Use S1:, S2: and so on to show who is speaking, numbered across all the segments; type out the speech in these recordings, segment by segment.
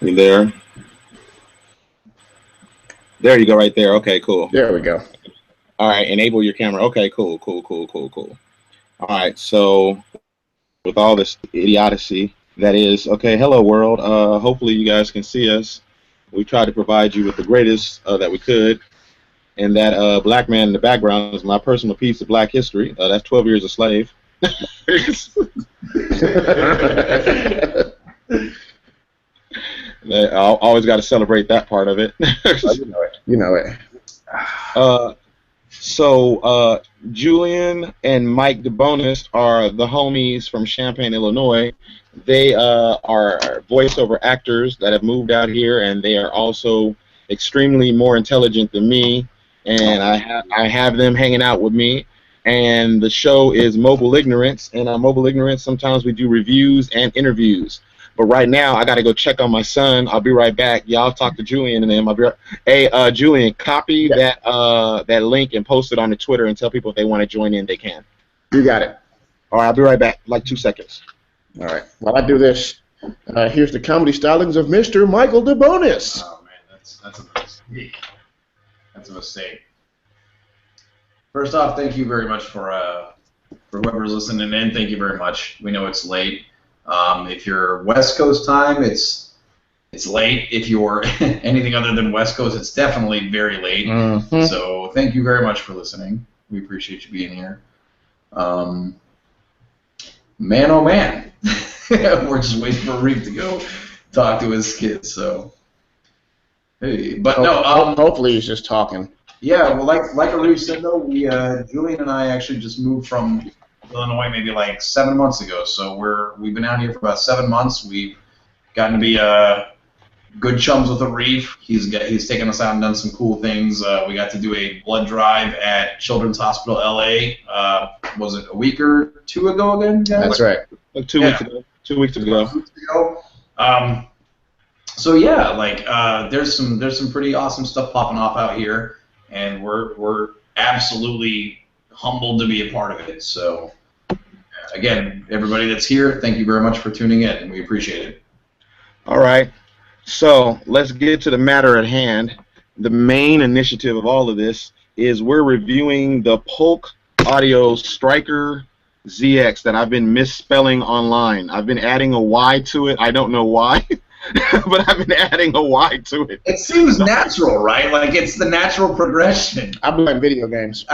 S1: You there? There you go, right there. Okay, cool.
S2: There we go.
S1: All right, enable your camera. Okay, cool. All right, so with all this idiocy that is, okay, hello world. Hopefully you guys can see us. We tried to provide you with the greatest that we could, and that black man in the background is my personal piece of black history. That's 12 Years a Slave. I always got to celebrate that part of it.
S2: Oh, you know it.
S1: So Julian and Mike DeBonis are the homies from Champaign, Illinois. They are voiceover actors that have moved out here, and they are also extremely more intelligent than me. And I have them hanging out with me. And the show is Mobile Ignorance. And on Mobile Ignorance, sometimes we do reviews and interviews. But right now, I got to go check on my son. I'll be right back. Y'all talk to Julian and them. I'll be right. Hey, Julian, copy that link and post it on the Twitter and tell people if they want to join in, they can.
S2: You got it.
S1: All right, I'll be right back. Like 2 seconds.
S2: All right. While I do this, here's the comedy stylings of Mr. Michael DeBonis.
S3: Oh man, that's a mistake. That's a mistake. First off, thank you very much for whoever's listening in. Thank you very much. We know it's late. If you're West Coast time, it's late. If you're anything other than West Coast, it's definitely very late.
S2: Mm-hmm.
S3: So thank you very much for listening. We appreciate you being here. Man, oh man, we're just waiting for Reef to go talk to his kids. So hey, but no.
S2: Hopefully he's just talking.
S3: Yeah, well, like Reef said though, we Julian and I actually just moved from Illinois maybe like 7 months ago. So we've been out here for about 7 months. We've gotten to be good chums with the Reef. He's taken us out and done some cool things. We got to do a blood drive at Children's Hospital LA. Was it a week or two ago again, guys?
S2: That's right.
S1: Like 2 weeks ago. 2 weeks ago.
S3: So yeah, like there's some pretty awesome stuff popping off out here, and we're absolutely humbled to be a part of it. So again, everybody that's here, thank you very much for tuning in, and we appreciate it.
S1: All right. So let's get to the matter at hand. The main initiative of all of this is we're reviewing the Polk Audio Striker ZX that I've been misspelling online. I've been adding a Y to it. I don't know why, but I've been adding a Y to it.
S3: It seems natural, right? Like it's the natural progression.
S2: I blame video games.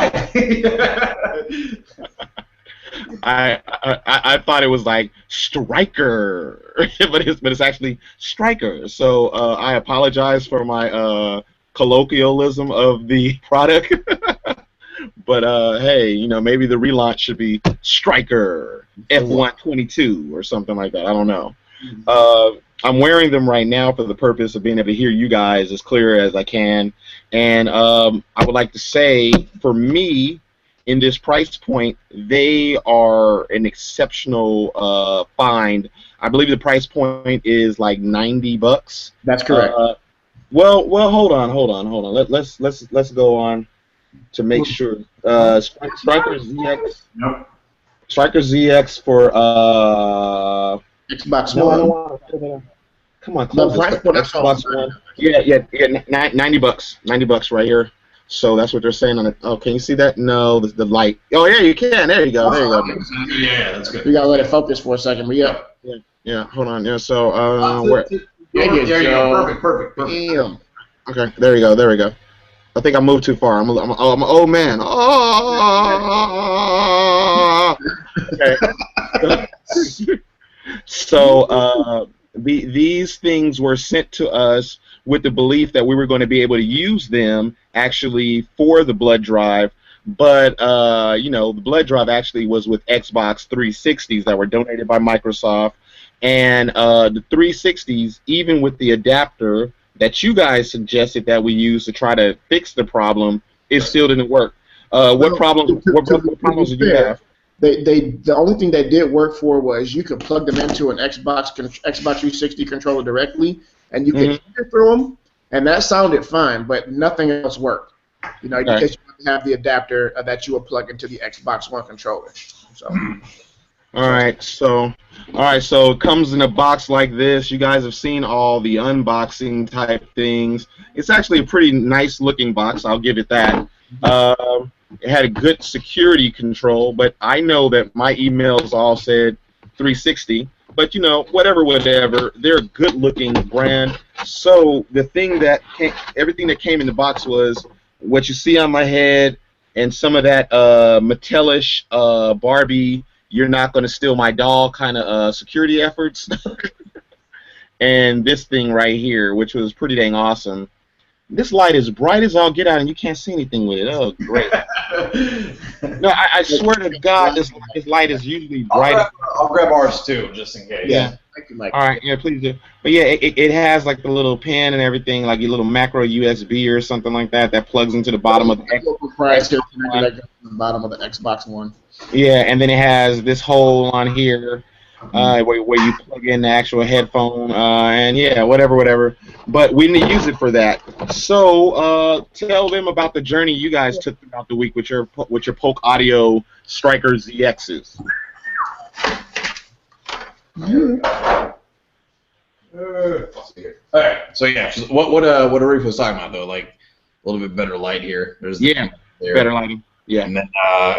S1: I thought it was like striker, but it's actually striker. So I apologize for my colloquialism of the product. But hey, you know, maybe the relaunch should be Striker F122 or something like that. I don't know. I'm wearing them right now for the purpose of being able to hear you guys as clear as I can. And I would like to say, for me, in this price point, they are an exceptional find. I believe the price point is like $90.
S2: That's correct.
S1: Well, hold on. Let's go on to make sure. Striker ZX.
S3: Nope.
S1: Striker ZX for
S2: Xbox
S1: One. Come on, close this. Xbox One. Yeah, $90. $90 right here. So that's what they're saying on it. Oh, can you see that? No, the light. Oh yeah, you can. There you go.
S3: Yeah, that's good.
S2: We gotta let it focus for a second. But
S1: yeah. Hold on. Yeah. So where?
S3: There you go. Perfect.
S2: Damn.
S1: Okay. There we go. I think I moved too far. I'm an old man. Oh. Okay. So these things were sent to us with the belief that we were going to be able to use them actually for the blood drive. But you know, the blood drive actually was with Xbox 360s that were donated by Microsoft, and the 360s, even with the adapter that you guys suggested that we use to try to fix the problem, it still didn't work. What problems did you have?
S2: The only thing they did work for was you could plug them into an Xbox 360 controller directly, and you could hear through them, and that sounded fine, but nothing else worked. You know, because you have the adapter that you would plug into the Xbox One controller. So.
S1: All right, so it comes in a box like this. You guys have seen all the unboxing type things. It's actually a pretty nice looking box. I'll give it that. It had a good security control, but I know that my emails all said 360. But whatever, they're a good looking brand. So everything that came in the box was what you see on my head and some of that Mattelish Barbie, you're not going to steal my doll kind of security efforts. And this thing right here, which was pretty dang awesome. This light is bright as all get out, and you can't see anything with it. Oh, great. No, I swear to God, this light is usually bright.
S3: I'll grab ours too, just in case.
S1: Yeah.
S2: Thank you, Mike.
S1: All right, yeah, please do. But yeah, it has like the little pin and everything, like your little macro USB or something like that plugs into the bottom of the
S2: proprietary connector that goes to the bottom of the Xbox One.
S1: Yeah, and then it has this hole on here where you plug in the actual headphone, and yeah, whatever. But we didn't use it for that. So tell them about the journey you guys took throughout the week with your Polk Audio Striker ZXs.
S3: All right. So yeah, what Arif was talking about though, like a little bit better light here. There's
S1: better lighting. Yeah.
S3: And then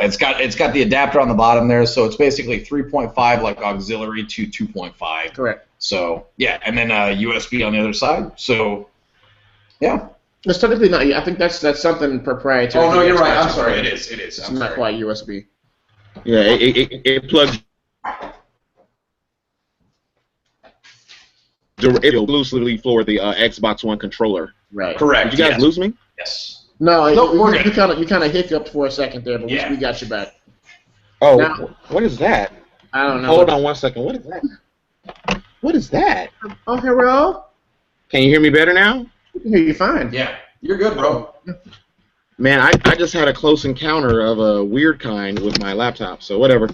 S3: it's got the adapter on the bottom there, so it's basically 3.5 like auxiliary to 2.5.
S2: Correct.
S3: So yeah, and then USB on the other side. So yeah.
S2: It's technically not. I think that's something proprietary.
S3: Oh no, you're right. I'm sorry. It is.
S2: It's not quite USB.
S1: Yeah, it plugs exclusively for the Xbox One controller.
S2: Right.
S3: Correct.
S1: Did you guys lose me?
S3: Yes.
S2: No,
S3: we're
S2: you kind of hiccuped for a second there, but we got you back.
S1: Oh,
S2: now,
S1: what is that?
S2: I don't know.
S1: Hold on one second. What is that? What is that?
S2: Oh, hello.
S1: Can you hear me better now?
S2: I can hear you fine.
S3: Yeah, you're good, bro.
S1: Man, I just had a close encounter of a weird kind with my laptop, so whatever.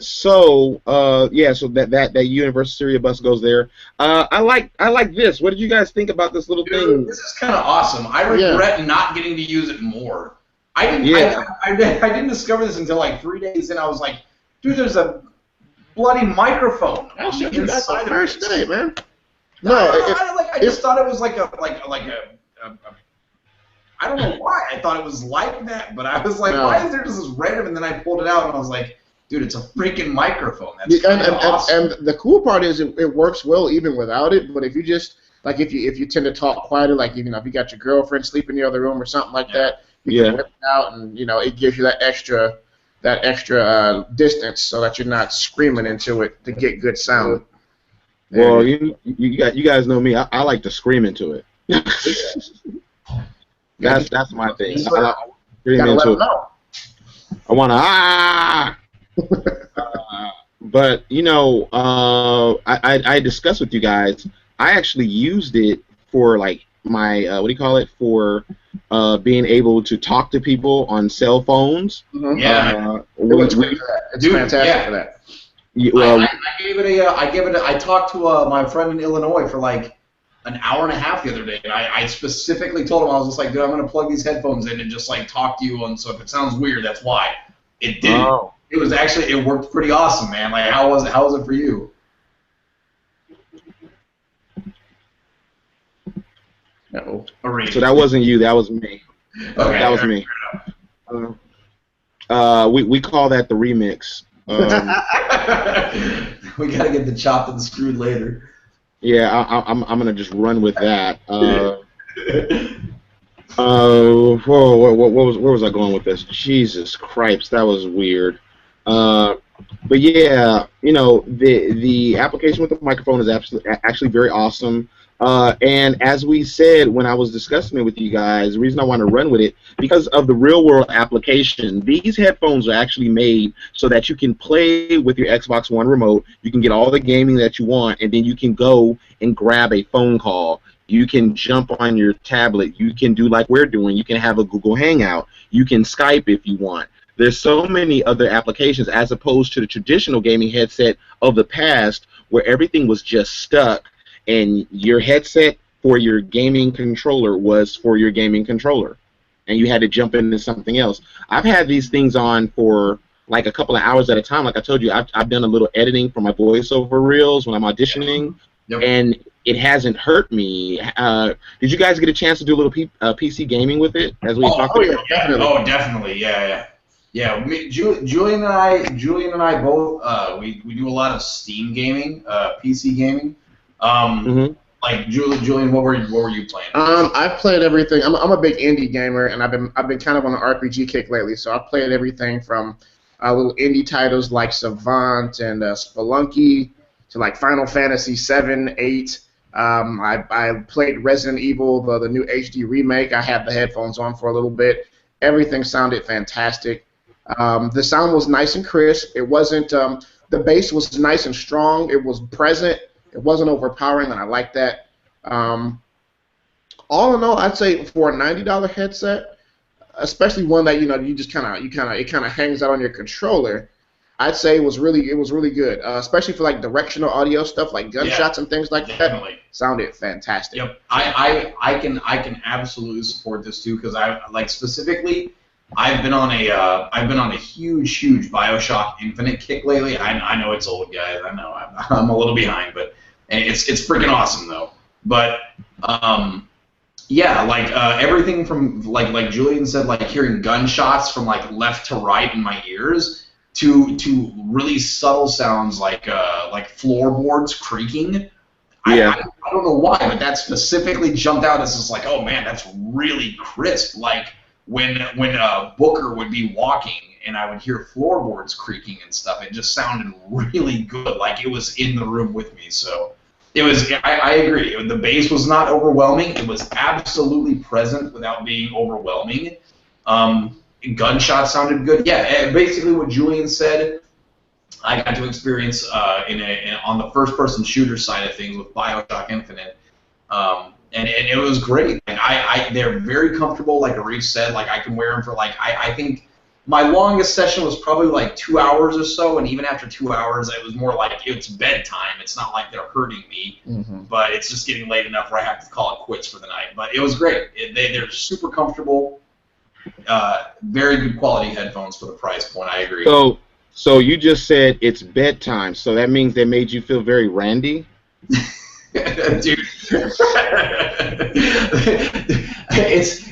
S1: So that Universal Studio bus goes there. I like this. What did you guys think about this little thing?
S3: This is kind of awesome. I regret not getting to use it more. I didn't discover this until like 3 days in. I was like, dude, there's a bloody microphone on the inside of
S2: first day, man.
S3: I just thought it was like a I don't know why I thought it was like that, but I was like, why is there just this random? And then I pulled it out and I was like, dude, it's a freaking microphone. That's awesome.
S2: And the cool part is it works well even without it. But if you just if you tend to talk quieter, like if you got your girlfriend sleeping in the other room or something like that, you can whip it out and it gives you that extra distance so that you're not screaming into it to get good sound.
S1: Well, you guys know me. I like to scream into it. That's my thing. I scream into it. I want to but I discussed with you guys. I actually used it for like my for being able to talk to people on cell phones.
S3: Mm-hmm. Yeah,
S2: it's fantastic for that.
S1: Well,
S3: I talked to my friend in Illinois for like an hour and a half the other day, and I specifically told him, I was just like, dude, I'm gonna plug these headphones in and just like talk to you, and so if it sounds weird, that's why. It did. Oh. It worked pretty awesome, man. Like, how was it for you?
S2: No.
S1: So that wasn't you. That was me.
S3: Okay,
S1: that was me. We call that the remix.
S3: We gotta get the chopped and screwed later.
S1: Yeah, I'm gonna just run with that. Where was I going with this? Jesus Christ, that was weird. But yeah, the application with the microphone is actually very awesome. And as we said when I was discussing it with you guys, the reason I want to run with it, because of the real-world application, these headphones are actually made so that you can play with your Xbox One remote, you can get all the gaming that you want, and then you can go and grab a phone call. You can jump on your tablet. You can do like we're doing. You can have a Google Hangout. You can Skype if you want. There's so many other applications as opposed to the traditional gaming headset of the past where everything was just stuck and your headset for your gaming controller was for your gaming controller, and you had to jump into something else. I've had these things on for like a couple of hours at a time. Like I told you, I've done a little editing for my voiceover reels when I'm auditioning,
S3: Yep.
S1: and it hasn't hurt me. Did you guys get a chance to do a little PC gaming with it as we talked about?
S2: Yeah, definitely.
S3: Oh, definitely. Yeah. Julian and I both we do a lot of Steam gaming, PC gaming. Like Julian, what were you playing?
S2: I've played everything. I'm a big indie gamer, and I've been kind of on an RPG kick lately. So I've played everything from little indie titles like Savant and Spelunky to like Final Fantasy 7, 8. I played Resident Evil, the new HD remake. I had the headphones on for a little bit. Everything sounded fantastic. The sound was nice and crisp. It wasn't. The bass was nice and strong. It was present. It wasn't overpowering, and I like that. All in all, I'd say for a $90 headset, especially one that you just it kind of hangs out on your controller, I'd say it was really good. Especially for like directional audio stuff like gunshots and things like
S3: definitely.
S2: that. Sounded fantastic.
S3: Yep, I can absolutely support this too because I like specifically. I've been on a huge BioShock Infinite kick lately. I know it's old, guys. I know I'm a little behind, but it's freaking awesome though. But yeah, like everything from like Julian said, like hearing gunshots from like left to right in my ears to really subtle sounds like floorboards creaking.
S1: Yeah.
S3: I don't know why, but that specifically jumped out as just like, oh man, that's really crisp. Like when Booker would be walking and I would hear floorboards creaking and stuff, it just sounded really good, like it was in the room with me. So it was. I agree. The bass was not overwhelming. It was absolutely present without being overwhelming. Gunshots sounded good. Yeah, basically what Julian said. I got to experience on the first-person shooter side of things with BioShock Infinite, and it was great. And they're very comfortable, like Arif said. Like I can wear them for like I think my longest session was probably like 2 hours or so, and even after 2 hours, it was more like it's bedtime. It's not like they're hurting me, but it's just getting late enough where I have to call it quits for the night. But it was great. They're super comfortable, very good quality headphones for the price point. I agree.
S1: So you just said it's bedtime, so that means they made you feel very randy?
S3: Dude.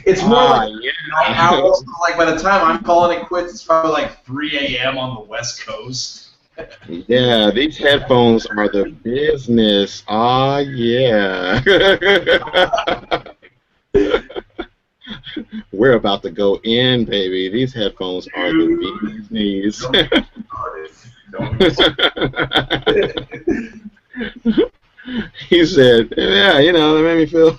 S3: it's more like 9 hours. Like by the time I'm calling it quits, it's probably like 3 a.m. on the West Coast.
S1: Yeah, these headphones are the business. Ah, yeah. We're about to go in, baby. These headphones are the bee's knees. He said, yeah, that made me feel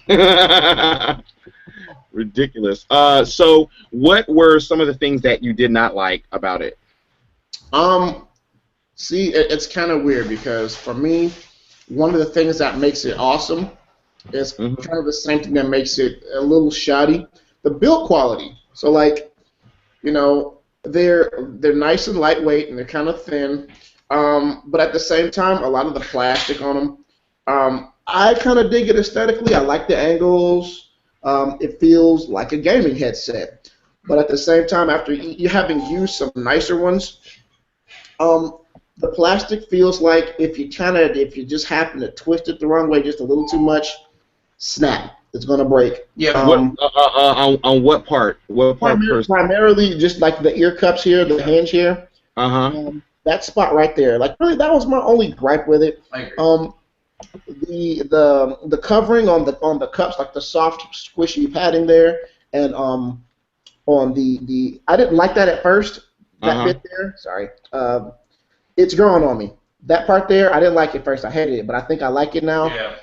S1: ridiculous. So what were some of the things that you did not like about it?
S2: See, it's kind of weird because for me, one of the things that makes it awesome is kind of the same thing that makes it a little shoddy. The build quality. So like, they're nice and lightweight and they're kind of thin, but at the same time, a lot of the plastic on them. I kind of dig it aesthetically. I like the angles. It feels like a gaming headset, but at the same time, after you having used some nicer ones, the plastic feels like if you just happen to twist it the wrong way, just a little too much, snap. It's gonna break.
S3: Yeah.
S1: On what part? What part?
S2: Primarily, just like the ear cups here, the hinge here. That spot right there. Like really, that was my only gripe with it.
S3: I agree.
S2: The covering on the cups, like the soft, squishy padding there, and on the I didn't like that at first. That bit there. Sorry. It's growing on me. That part there, I didn't like it first. I hated it, but I think I like it now.
S3: Yeah.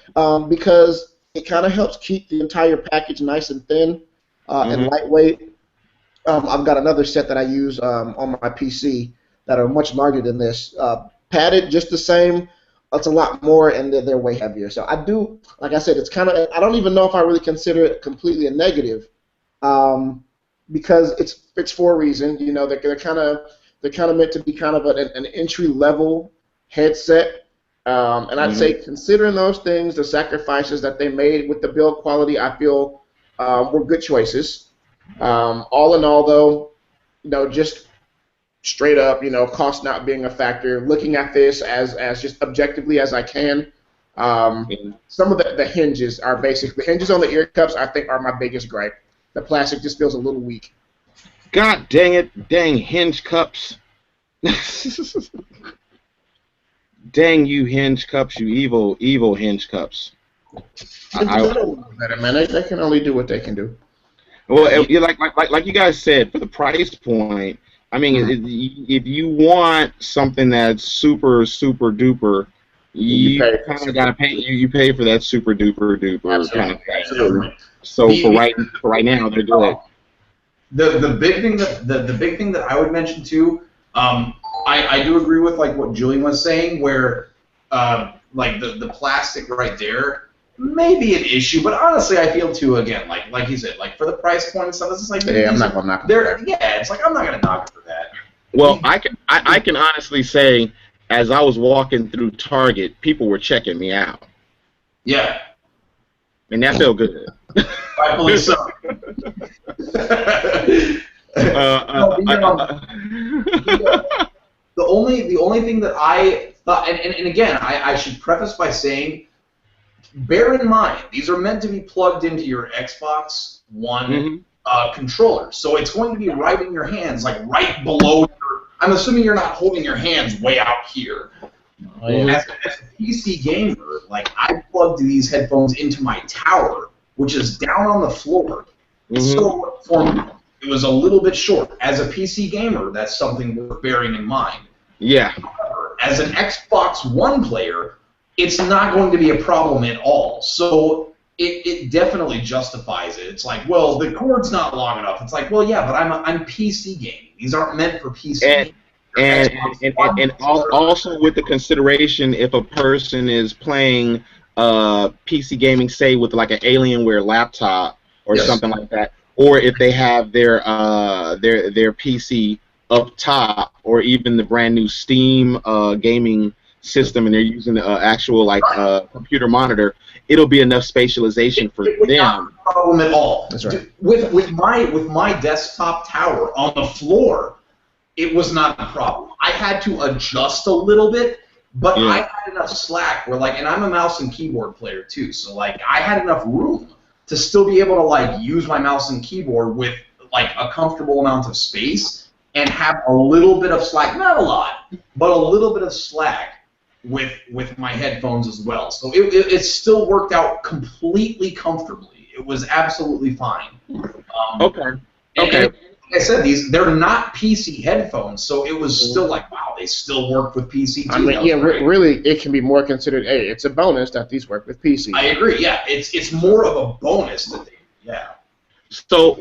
S2: Because it kind of helps keep the entire package nice and thin and lightweight. I've got another set that I use on my PC that are much larger than this. Padded just the same. It's a lot more, and they're way heavier. So I do, like I said, it's kind of. I don't even know if I really consider it completely a negative, because it's for a reason. They're kind of meant to be kind of an entry level headset. And I'd say, considering those things, the sacrifices that they made with the build quality, I feel were good choices. All in all, though, just straight up, cost not being a factor, looking at this as just objectively as I can. Some of the hinges are the hinges on the ear cups, I think, are my biggest gripe. The plastic just feels a little weak.
S1: God dang it, dang hinge cups. Dang you hinge cups, you evil hinge cups.
S2: Better, man. They can only do what they can do.
S1: Well, like you guys said, for the price point, I mean, if you want something that's super duper, you kind of gotta pay. You pay for that super duper kind of thing.
S2: Absolutely.
S1: So for right now, they're good.
S3: The big thing that I would mention too, I do agree with like what Julian was saying, where like the plastic right there may be an issue, but honestly, I feel too, again, like he said, like for the price point and stuff, it's just like
S2: I'm not gonna knock it.
S3: Yeah, it's like I'm not gonna knock it for that.
S1: Well, I can honestly say, as I was walking through Target, people were checking me out.
S3: Yeah.
S1: And that felt good.
S3: I believe so. The only thing that I thought, and again, I should preface by saying, bear in mind, these are meant to be plugged into your Xbox One controller. So it's going to be right in your hands, like right below your... I'm assuming you're not holding your hands way out here. As a PC gamer, like, I plugged these headphones into my tower, which is down on the floor. So for me, it was a little bit short. As a PC gamer, that's something worth bearing in mind.
S1: Yeah.
S3: However, as an Xbox One player, it's not going to be a problem at all. So it definitely justifies it. It's like, well, the cord's not long enough. It's like, well, yeah, but I'm PC gaming. These aren't meant for PC gaming.
S1: And also with the consideration, if a person is playing PC gaming, say with like an Alienware laptop or something like that, or if they have their PC up top, or even the brand new Steam gaming system, and they're using the actual computer monitor, it'll be enough spatialization for them.
S3: Not a problem at all.
S2: That's right.
S3: With my desktop tower on the floor, it was not a problem. I had to adjust a little bit, but I had enough slack where, like, and I'm a mouse and keyboard player too, so like I had enough room to still be able to like use my mouse and keyboard with like a comfortable amount of space and have a little bit of slack, not a lot, but a little bit of slack with my headphones as well. So it still worked out completely comfortably. It was absolutely fine.
S1: Okay.
S3: And like I said, they're not PC headphones, so it was still like, wow, they still work with PC too.
S2: I mean, really, it can be more considered. Hey, it's a bonus that these work with PC.
S3: I agree. Yeah, it's more of a bonus that they. Yeah.
S1: So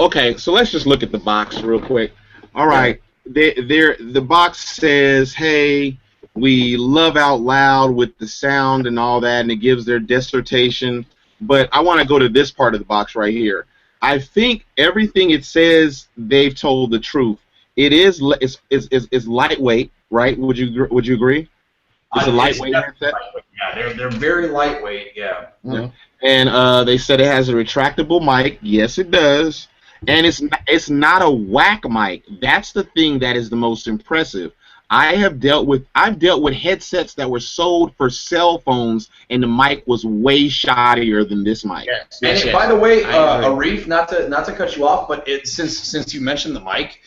S1: okay. So let's just look at the box real quick. All right. The box says, hey, we love out loud with the sound and all that, and it gives their dissertation. But I want to go to this part of the box right here. I think everything it says, they've told the truth. It is lightweight, right? Would you agree? It's a lightweight headset.
S3: Yeah, they're very lightweight. Yeah.
S1: And they said it has a retractable mic. Yes, it does. And it's not a whack mic. That's the thing that is the most impressive. I've dealt with headsets that were sold for cell phones, and the mic was way shoddier than this mic.
S3: Yes. By the way, Arif, not to cut you off, but since you mentioned the mic,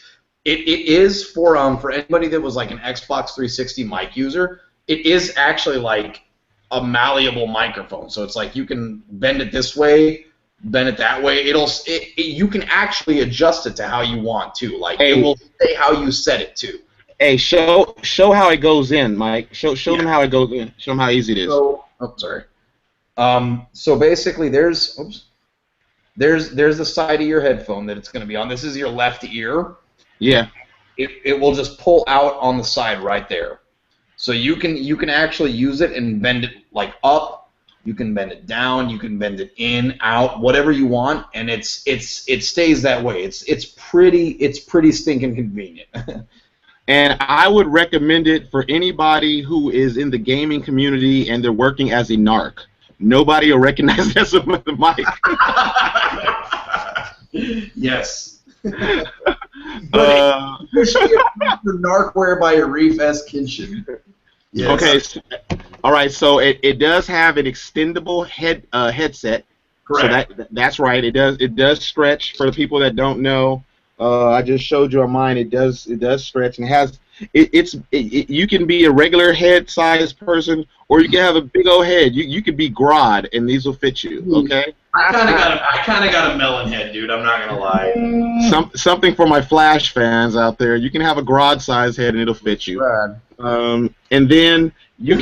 S3: it is for anybody that was like an Xbox 360 mic user. It is actually like a malleable microphone, so it's like you can bend it this way, bend it that way. You can actually adjust it to how you want to. Like it will say how you set it to.
S1: Hey, show how it goes in, Mike. Show them how it goes in. Show them how easy it is.
S3: So basically, there's the side of your headphone that it's going to be on. This is your left ear.
S1: Yeah.
S3: It will just pull out on the side right there. So you can actually use it and bend it like up. You can bend it down. You can bend it in, out, whatever you want, and it stays that way. It's pretty stinking convenient.
S1: And I would recommend it for anybody who is in the gaming community and they're working as a narc. Nobody will recognize that with the mic.
S3: Yes. But
S1: Uh,
S3: officially approved for narcware by Arif S. Kinshin. Yes.
S1: okay, all right. So it does have an extendable headset. So
S3: Correct.
S1: that's right. It does stretch for the people that don't know. I just showed you on mine. It does stretch and it has you can be a regular head size person or you can have a big old head. You could be Grodd and these will fit you. Okay.
S3: I kind of got a melon head, dude. I'm not gonna lie.
S1: Something for my Flash fans out there. You can have a Grodd size head and it'll fit you.
S2: Right.
S1: And then you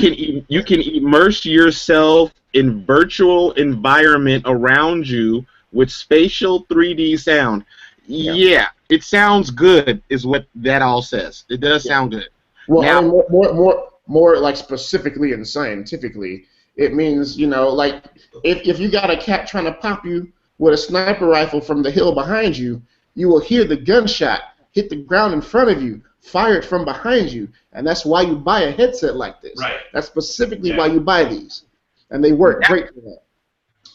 S1: can immerse yourself in virtual environment around you with spatial 3D sound. Yeah, it sounds good, is what that all says. It does sound good.
S2: Well,
S1: Now,
S2: I mean, more like specifically and scientifically, it means, like if you got a cat trying to pop you with a sniper rifle from the hill behind you, you will hear the gunshot hit the ground in front of you, fired from behind you, and that's why you buy a headset like this.
S3: Right.
S2: That's specifically why you buy these, and they work great for that.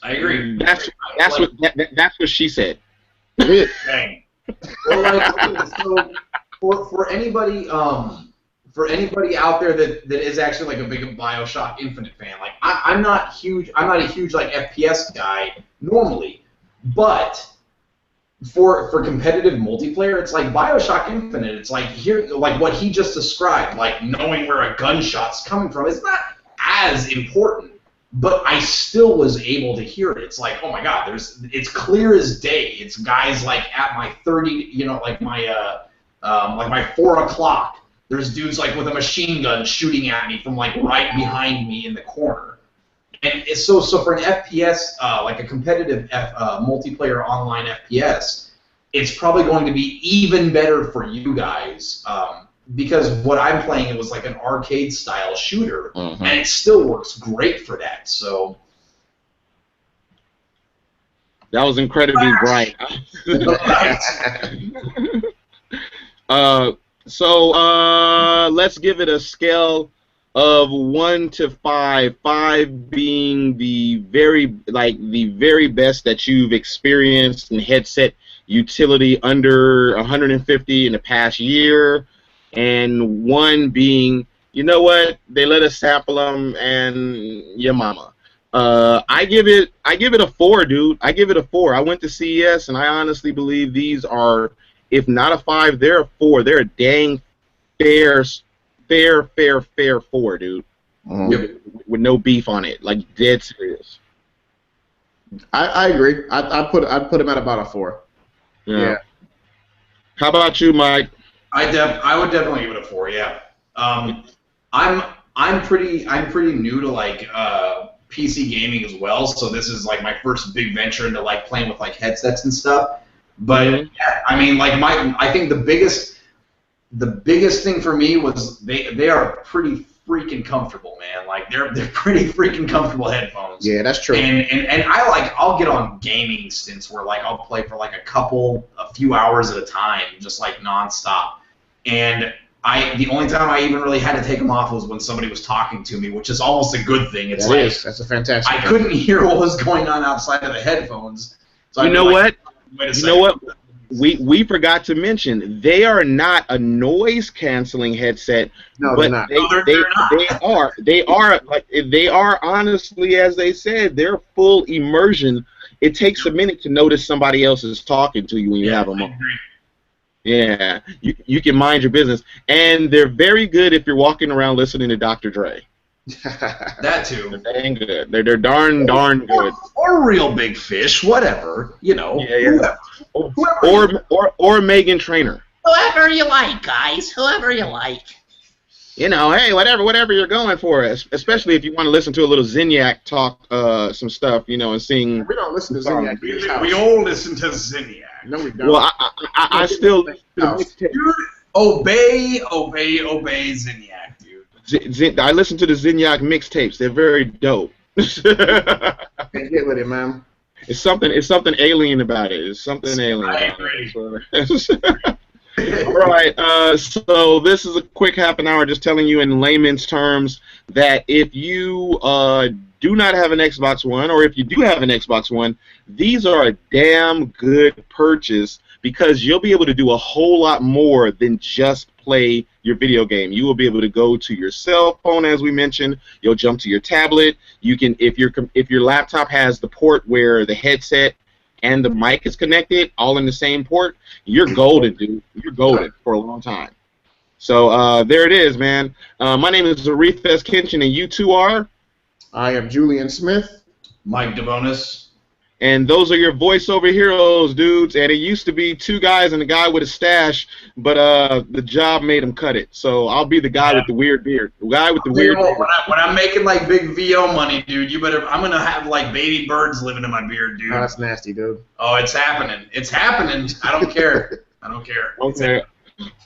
S3: I agree.
S1: that's what she said.
S2: It is.
S3: Dang. Well, like, so for anybody out there that is actually like a big BioShock Infinite fan, like I'm not a huge like FPS guy normally, but for competitive multiplayer, it's like BioShock Infinite. It's like like what he just described, like knowing where a gunshot's coming from. It's not as important, but I still was able to hear it. It's like, oh my God, it's clear as day. It's guys like at my 30, like my 4 o'clock. There's dudes like with a machine gun shooting at me from like right behind me in the corner. And it's so for an FPS, like a competitive multiplayer online FPS, it's probably going to be even better for you guys. Because what I'm playing, it was like an arcade-style shooter, and it still works great for that. So
S1: That was incredibly bright. Let's give it a scale of 1 to 5. 5 being the very best that you've experienced in headset utility under 150 in the past year, and 1 being, you know what, they let us sample them and your mama. I give it a 4, dude. I give it a 4. I went to CES and I honestly believe these are, if not a 5, they're a 4. They're a dang fair 4, dude. With no beef on it, like dead serious.
S2: I agree. I'd put him at about a 4. Yeah.
S1: How about you, Mike?
S3: I would definitely give it a 4. Yeah. I'm pretty new to like PC gaming as well, so this is like my first big venture into like playing with like headsets and stuff. But yeah, I mean, like I think the biggest thing for me was they are pretty freaking comfortable, man. Like they're pretty freaking comfortable headphones.
S2: Yeah, that's true.
S3: And I'll get on gaming stints where like I'll play for like a few hours at a time, just like nonstop. And the only time I even really had to take them off was when somebody was talking to me, which is almost a good thing. It's
S2: that's a fantastic
S3: I couldn't hear what was going on outside of the headphones. So
S1: you know what? We forgot to mention, they are not a noise canceling headset.
S2: No,
S1: but
S2: they're not.
S1: They are honestly, as they said, they're full immersion. It takes a minute to notice somebody else is talking to you when you have them on. Yeah, you can mind your business, and they're very good if you're walking around listening to Dr. Dre.
S3: That too.
S1: They're dang good. They're darn good.
S3: Or Real Big Fish, whatever,
S1: Yeah. Or Megan Trainor.
S4: Whoever you like, guys. Whoever you like.
S1: Hey, whatever you're going for, especially if you want to listen to a little Zinyak talk, some stuff, and sing.
S2: We don't listen to Zinyak.
S3: We all listen to Zinyak.
S2: No, we don't.
S1: Well, I still listen to mixtape.
S3: Dude, obey Zinyak, dude.
S1: I listen to the Zinyak mixtapes. They're very dope.
S2: Get with it, man.
S1: It's something alien about it. It's something alien.
S3: I agree.
S1: All right, so this is a quick half an hour just telling you in layman's terms that if you do not have an Xbox One, or if you do have an Xbox One, these are a damn good purchase because you'll be able to do a whole lot more than just play your video game. You will be able to go to your cell phone, as we mentioned. You'll jump to your tablet. You can, if your laptop has the port where the headset and the mic is connected, all in the same port, you're golden, dude. You're golden for a long time. So there it is, man. My name is Aretha Kinchin, and you two are?
S2: I am Julian Smith.
S3: Mike DeBonis.
S1: And those are your voiceover heroes, dudes. And it used to be two guys and a guy with a stash, but the job made him cut it. So I'll be the guy with the weird beard. The guy with the weird beard.
S3: When I'm making like big VO money, dude, I'm gonna have like baby birds living in my beard, dude.
S2: Oh, that's nasty, dude.
S3: Oh, it's happening. It's happening. I don't care. I don't care.
S1: Okay.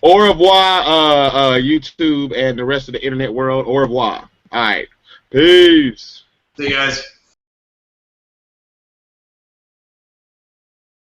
S1: Au revoir, YouTube and the rest of the internet world. Au revoir. All right. Peace.
S3: See you guys.